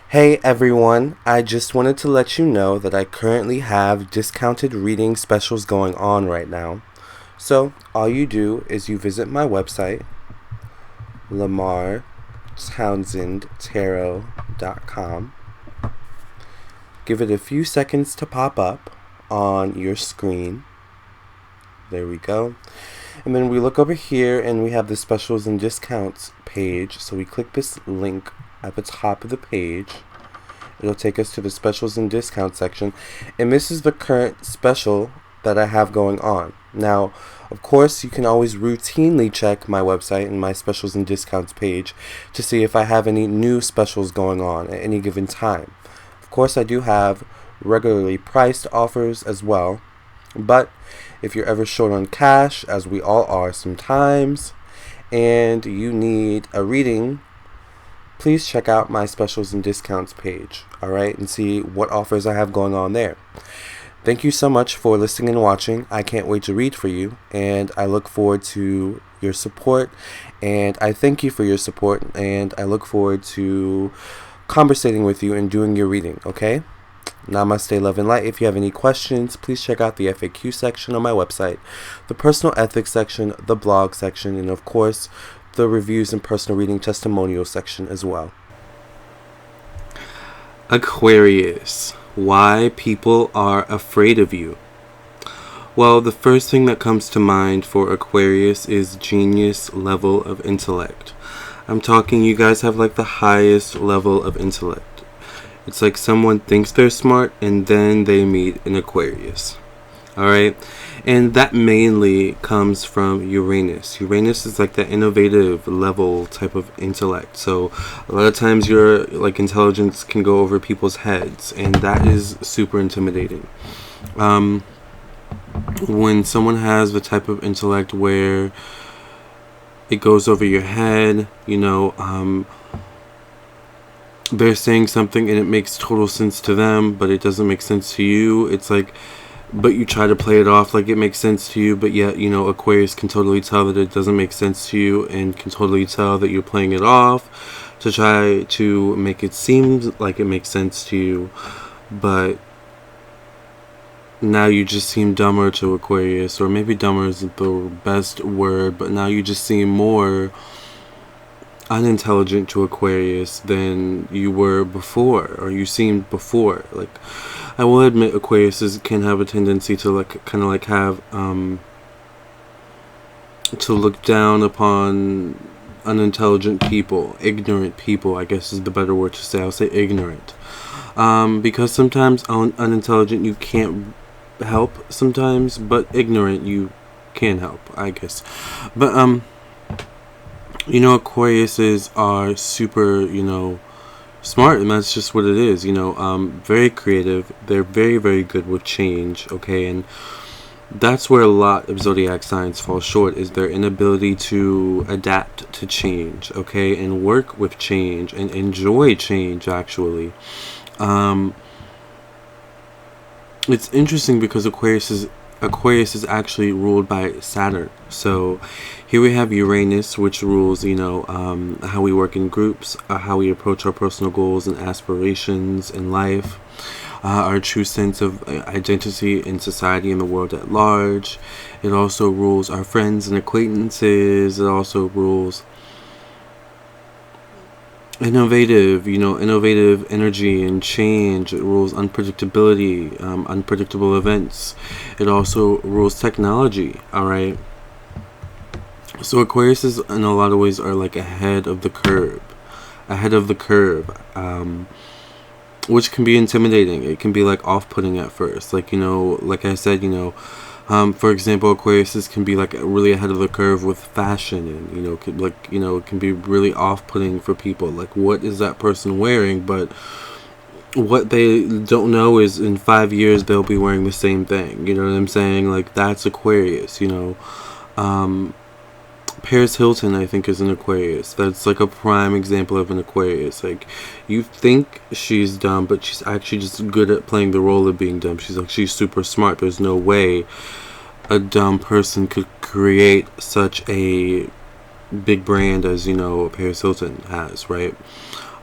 Hey everyone, I just wanted to let you know that I currently have discounted reading specials going on right now. So, all you do is you visit my website, lamarrtownsendtarot.com. Give it a few seconds to pop up on your screen. There we go. And then we look over here and we have the specials and discounts page. So we click this link at the top of the page. It'll take us to the specials and discounts section. And this is the current special that I have going on. Now, of course, you can always routinely check my website and my specials and discounts page to see if I have any new specials going on at any given time. Of course, I do have regularly priced offers as well. But if you're ever short on cash, as we all are sometimes, and you need a reading, please check out my specials and discounts page, alright, and see what offers I have going on there. Thank you so much for listening and watching. I can't wait to read for you, and I look forward to your support, and I thank you for your support, and I look forward to conversating with you and doing your reading, okay? Namaste, love, and light. If you have any questions, please check out the FAQ section on my website, the personal ethics section, the blog section, and of course, the reviews and personal reading testimonial section as well. Aquarius. Why people are afraid of you. Well, the first thing that comes to mind for Aquarius is genius level of intellect. I'm talking you guys have like the highest level of intellect. It's like someone thinks they're smart and then they meet an Aquarius. Alright? And that mainly comes from Uranus. Uranus is like that innovative level type of intellect. So a lot of times your like intelligence can go over people's heads, and that is super intimidating. When someone has the type of intellect where it goes over your head, they're saying something and it makes total sense to them, but it doesn't make sense to you. It's like, but you try to play it off like it makes sense to you, but yet, Aquarius can totally tell that it doesn't make sense to you and can totally tell that you're playing it off to try to make it seem like it makes sense to you, but now you just seem dumber to Aquarius, or maybe dumber isn't the best word, but now you just seem more unintelligent to Aquarius than you were before, or you seemed before. Like, I will admit Aquariuses can have a tendency to have to look down upon unintelligent people, ignorant people, I guess is the better word to say. I'll say ignorant. Because sometimes unintelligent you can't help sometimes, but ignorant you can help, I guess. But Aquariuses are super, smart, and that's just what it is, very creative. They're very, very good with change, okay, and that's where a lot of zodiac signs fall short, is their inability to adapt to change, okay, and work with change and enjoy change, actually. It's interesting because Aquarius is actually ruled by Saturn. So here we have Uranus, which rules, how we work in groups, how we approach our personal goals and aspirations in life, our true sense of identity in society and the world at large. It also rules our friends and acquaintances. It also rules innovative energy and change. It rules unpredictability, unpredictable events. It also rules technology, alright? So Aquariuses in a lot of ways are like ahead of the curve, which can be intimidating. It can be like off-putting at first, like I said, for example, Aquariuses can be like really ahead of the curve with fashion, and it can be really off-putting for people. Like, what is that person wearing? But what they don't know is in 5 years they'll be wearing the same thing. You know what I'm saying? Like, that's Aquarius. Paris Hilton, I think, is an Aquarius. That's like a prime example of an Aquarius. Like, you think she's dumb, but she's actually just good at playing the role of being dumb. She's super smart. There's no way a dumb person could create such a big brand as Paris Hilton has, right?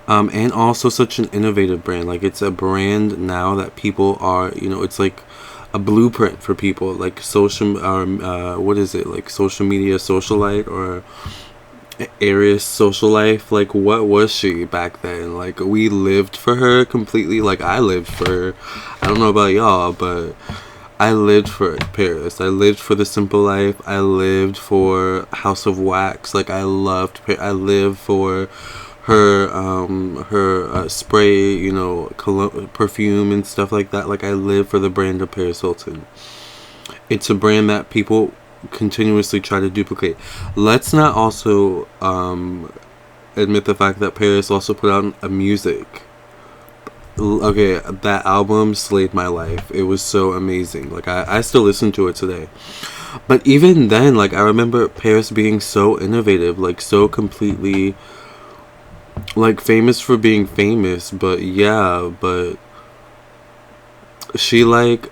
And also such an innovative brand. Like, it's a brand now that people are, it's like a blueprint for people, like social, what is it, like social media socialite, or Aries social life. Like, what was she back then? Like, we lived for her completely. Like, I lived for her. I don't know about y'all, but I lived for Paris. I lived for the simple life. I lived for House of Wax. Like, I lived for her spray, cologne, perfume and stuff like that. Like, I live for the brand of Paris Hilton. It's a brand that people continuously try to duplicate. Let's not also admit the fact that Paris also put out a music. Okay, that album slayed my life. It was so amazing. Like, I still listen to it today. But even then, like, I remember Paris being so innovative, like, so completely, like, famous for being famous. But yeah, but she, like,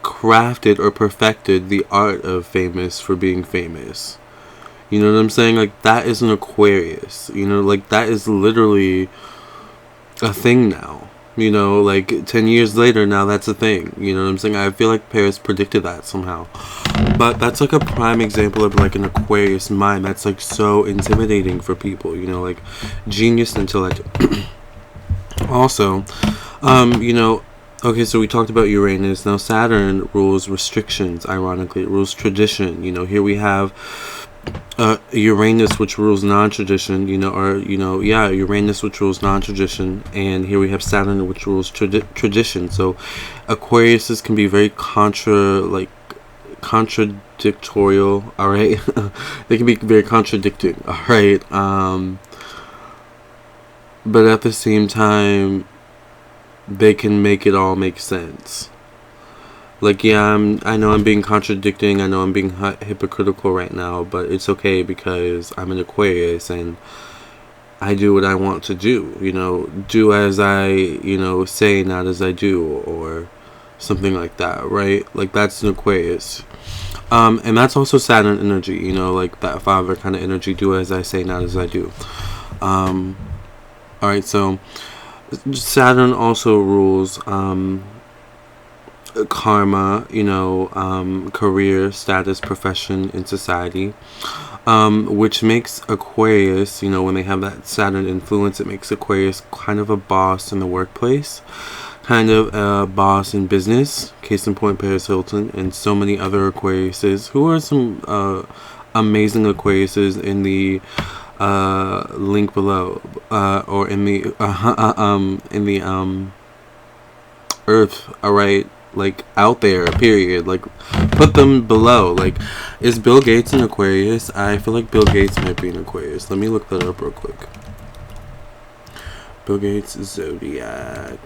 crafted or perfected the art of famous for being famous. You know what I'm saying? Like, that is an Aquarius. Like, that is literally a thing now. Like 10 years later, now that's a thing. You know what I'm saying? I feel like Paris predicted that somehow. But that's like a prime example of like an Aquarius mind that's like so intimidating for people. Like genius intellect. Also, okay, so we talked about Uranus. Now Saturn rules restrictions, ironically. It rules tradition. Here we have Uranus, which rules non-tradition, Uranus, which rules non-tradition, and here we have Saturn, which rules tradition. So Aquariuses can be very contradictorial, all right? They can be very contradicting, all right? But at the same time, they can make it all make sense. Like, yeah, I know I'm being contradicting. I know I'm being hypocritical right now, but it's okay because I'm an Aquarius and I do what I want to do. Do as I, say, not as I do, or something like that, right? Like, that's an Aquarius. And that's also Saturn energy, like that father kind of energy. Do as I say, not as I do. Alright, so Saturn also rules, karma, career, status, profession in society, which makes Aquarius, when they have that Saturn influence, it makes Aquarius kind of a boss in the workplace, kind of a boss in business. Case in point, Paris Hilton and so many other Aquariuses. Who are some amazing Aquariuses in the link below, or in the Earth, alright? Like, out there, period. Like, put them below. Like, is Bill Gates an Aquarius? I feel like Bill Gates might be an Aquarius. Let me look that up real quick. Bill Gates zodiac.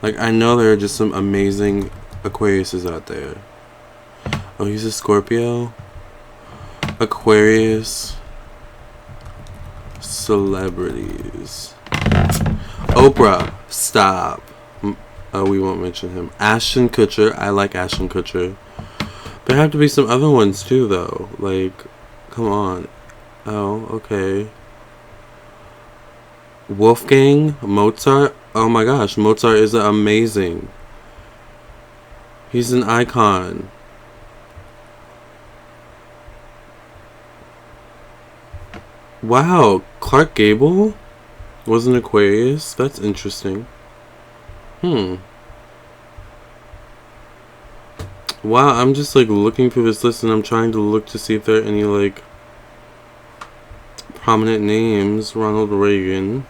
Like, I know there are just some amazing Aquariuses out there. Oh, he's a Scorpio. Aquarius celebrities. Oprah, stop. We won't mention him. Ashton Kutcher. I like Ashton Kutcher. There have to be some other ones too, though. Like, come on. Oh, okay. Wolfgang Mozart. Oh my gosh, Mozart is amazing. He's an icon. Wow, Clark Gable was an Aquarius. That's interesting. Wow, I'm just like looking through this list and I'm trying to look to see if there are any like prominent names. Ronald Reagan.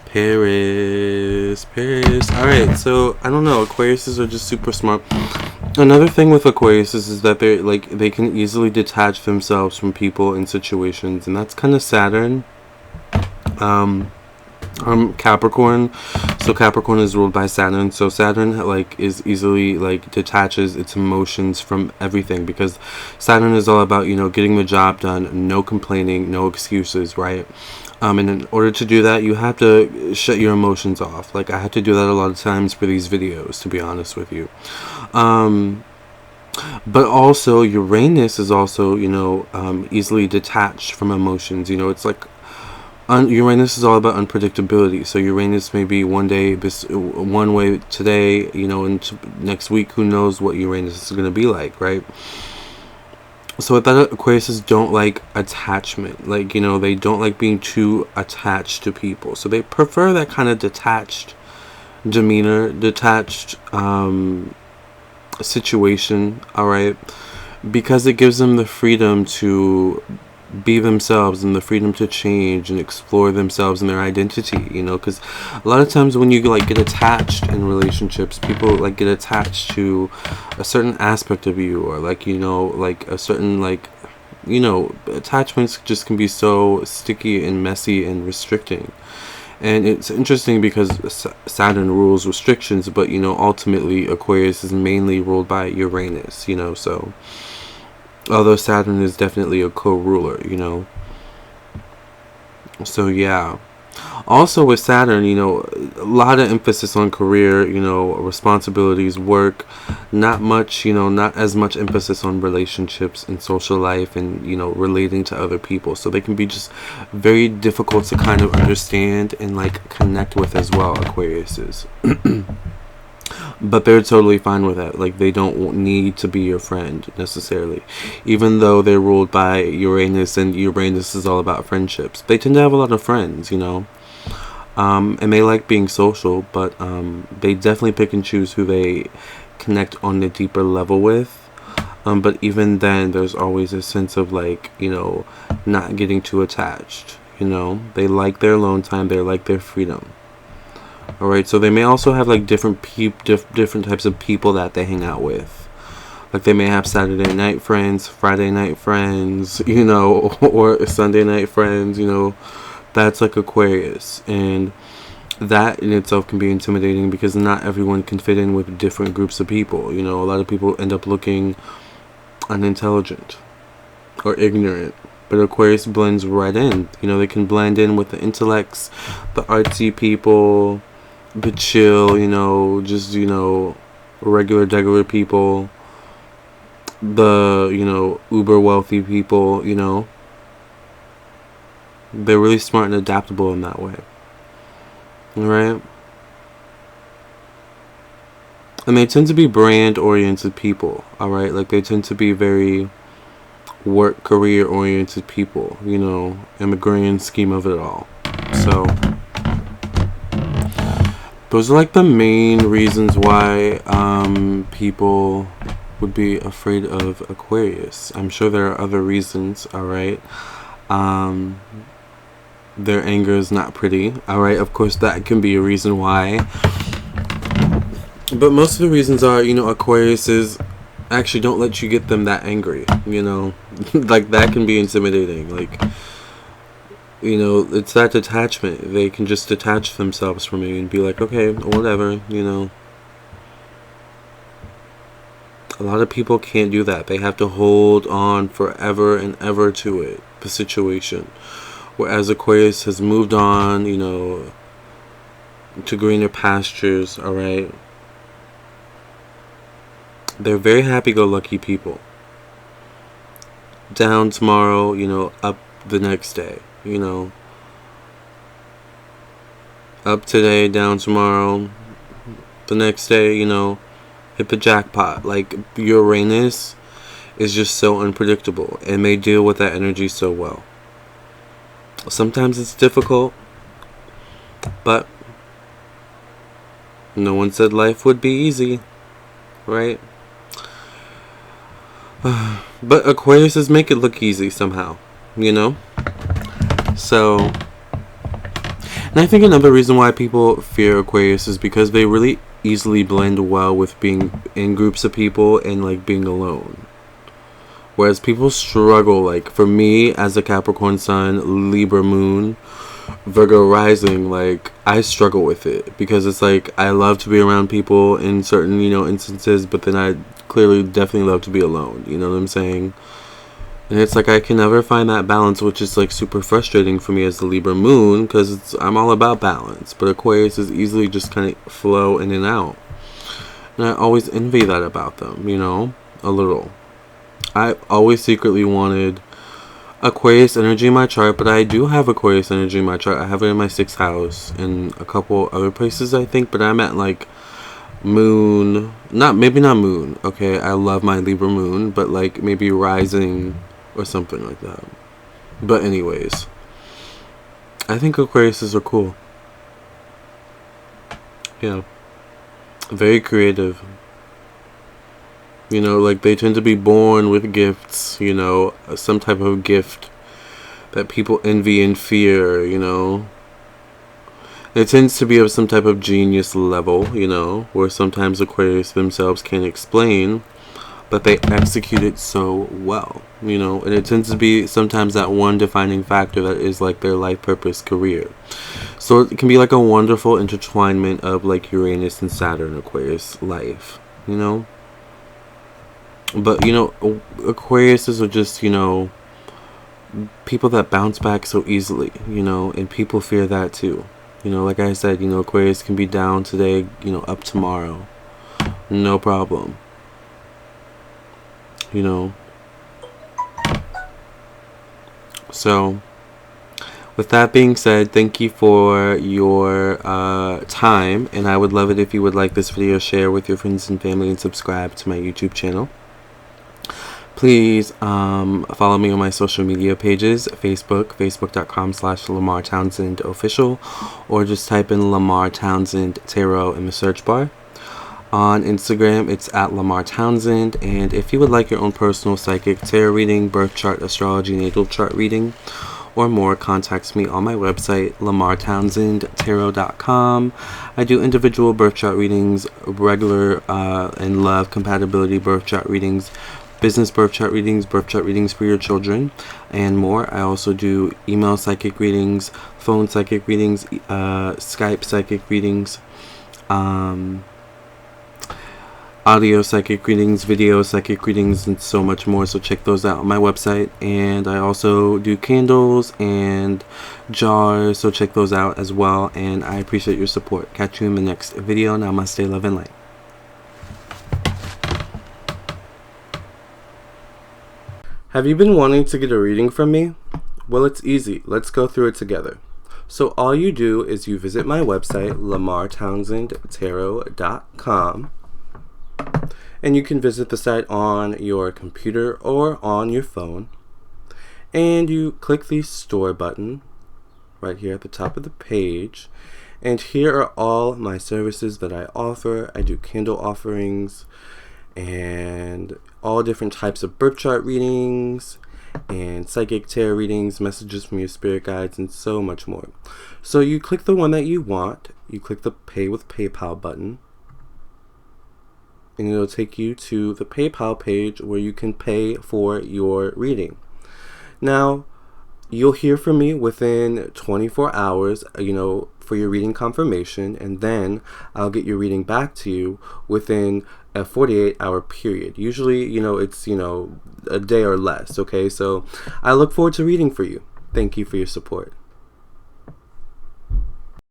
Paris. Alright, so I don't know. Aquariuses are just super smart. Another thing with Aquariuses is that they're like, they can easily detach themselves from people and situations, and that's kind of Saturn. Capricorn. So Capricorn is ruled by Saturn. So Saturn like is easily like detaches its emotions from everything, because Saturn is all about, getting the job done, no complaining, no excuses, right? And in order to do that, you have to shut your emotions off. Like, I have to do that a lot of times for these videos, to be honest with you. But also Uranus is also, easily detached from emotions. It's like Uranus is all about unpredictability. So Uranus may be one day this one way today, you know, and next week who knows what Uranus is going to be like, right? So with that, Aquariuses don't like attachment. Like, you know, they don't like being too attached to people. So they prefer that kind of detached demeanor, detached situation, all right? Because it gives them the freedom to be themselves and the freedom to change and explore themselves and their identity, you know, because a lot of times when you like get attached in relationships, people like get attached to a certain aspect of you, or like, you know, like a certain, like, you know, attachments just can be so sticky and messy and restricting. And it's interesting because Saturn rules restrictions, but, you know, ultimately Aquarius is mainly ruled by Uranus, you know, so although Saturn is definitely a co-ruler, you know. So yeah. Also with Saturn, you know, a lot of emphasis on career, you know, responsibilities, work, not much, you know, not as much emphasis on relationships and social life and, you know, relating to other people. So they can be just very difficult to kind of understand and like connect with as well, Aquariuses. But they're totally fine with that. Like, they don't need to be your friend necessarily, even though they're ruled by Uranus, and Uranus is all about friendships. They tend to have a lot of friends, you know, and they like being social, but they definitely pick and choose who they connect on a deeper level with. But even then, there's always a sense of, like, you know, not getting too attached. You know, they like their alone time. They like their freedom. Alright, so they may also have like different types of people that they hang out with. Like, they may have Saturday night friends, Friday night friends, you know, or Sunday night friends, you know. That's like Aquarius. And that in itself can be intimidating because not everyone can fit in with different groups of people. You know, a lot of people end up looking unintelligent or ignorant. But Aquarius blends right in. You know, they can blend in with the intellects, the artsy people, the chill, you know, just, you know, regular people, the, you know, uber wealthy people, you know. They're really smart and adaptable in that way. Alright? And they tend to be brand oriented people, alright? Like, they tend to be very work career oriented people, you know, in the grand scheme of it all. So those are like the main reasons why people would be afraid of Aquarius. I'm sure there are other reasons, alright. Their anger is not pretty, alright. Of course, that can be a reason why. But most of the reasons are, you know, Aquariuses actually don't let you get them that angry, you know. Like, that can be intimidating. Like, you know, it's that detachment. They can just detach themselves from you and be like, okay, whatever, you know. A lot of people can't do that. They have to hold on forever and ever to it, the situation. Whereas Aquarius has moved on, you know, to greener pastures, alright. They're very happy-go-lucky people. Down tomorrow, you know, up the next day. You know, up today, down tomorrow, the next day, you know, hit the jackpot. Like, Uranus is just so unpredictable, and they deal with that energy so well. Sometimes it's difficult, but no one said life would be easy, right? But Aquariuses make it look easy somehow, you know? So, and I think another reason why people fear Aquarius is because they really easily blend well with being in groups of people and like being alone. Whereas people struggle, like for me as a Capricorn sun, Libra moon, Virgo rising, like I struggle with it because it's like I love to be around people in certain, you know, instances, but then I clearly definitely love to be alone, you know what I'm saying? And it's like I can never find that balance, which is like super frustrating for me as the Libra moon, because I'm all about balance. But Aquarius is easily just kind of flow in and out. And I always envy that about them, you know, a little. I always secretly wanted Aquarius energy in my chart, but I do have Aquarius energy in my chart. I have it in my 6th house and a couple other places, I think, but I'm at like moon, maybe not moon, okay, I love my Libra moon, but like maybe rising or something like that. But anyways, I think Aquariuses are cool. Yeah, very creative. You know, like they tend to be born with gifts, you know, some type of gift that people envy and fear, you know. It tends to be of some type of genius level, you know, where sometimes Aquarius themselves can't explain, but they execute it so well, you know, and it tends to be sometimes that one defining factor that is like their life purpose career. So it can be like a wonderful intertwinement of like Uranus and Saturn Aquarius life, you know. But, you know, Aquariuses are just, you know, people that bounce back so easily, you know, and people fear that too. You know, like I said, you know, Aquarius can be down today, you know, up tomorrow. No problem. You know. So, with that being said, thank you for your time. And I would love it if you would like this video, share with your friends and family, and subscribe to my YouTube channel. Please follow me on my social media pages, facebook.com/Lamarr Townsend official, or just type in Lamarr Townsend Tarot in the search bar. On Instagram, it's at Lamarr Townsend. And if you would like your own personal psychic tarot reading, birth chart, astrology, natal chart reading, or more, contact me on my website, LamarrTownsendTarot.com. I do individual birth chart readings, regular and love compatibility birth chart readings, business birth chart readings for your children, and more. I also do email psychic readings, phone psychic readings, Skype psychic readings, audio psychic readings, video psychic readings, and so much more. So check those out on my website. And I also do candles and jars, so check those out as well. And I appreciate your support. Catch you in the next video. Namaste, love and light. Have you been wanting to get a reading from me? Well, it's easy. Let's go through it together. So all you do is you visit my website, LamarrTownsendTarot.com, and you can visit the site on your computer or on your phone, and you click the store button right here at the top of the page, and here are all my services that I offer. I do candle offerings and all different types of birth chart readings and psychic tarot readings, messages from your spirit guides, and so much more. So you click the one that you want, you click the Pay with PayPal button, and it'll take you to the PayPal page where you can pay for your reading. Now, you'll hear from me within 24 hours, you know, for your reading confirmation, and then I'll get your reading back to you within a 48-hour period. Usually, you know, it's, you know, a day or less, okay? So I look forward to reading for you. Thank you for your support.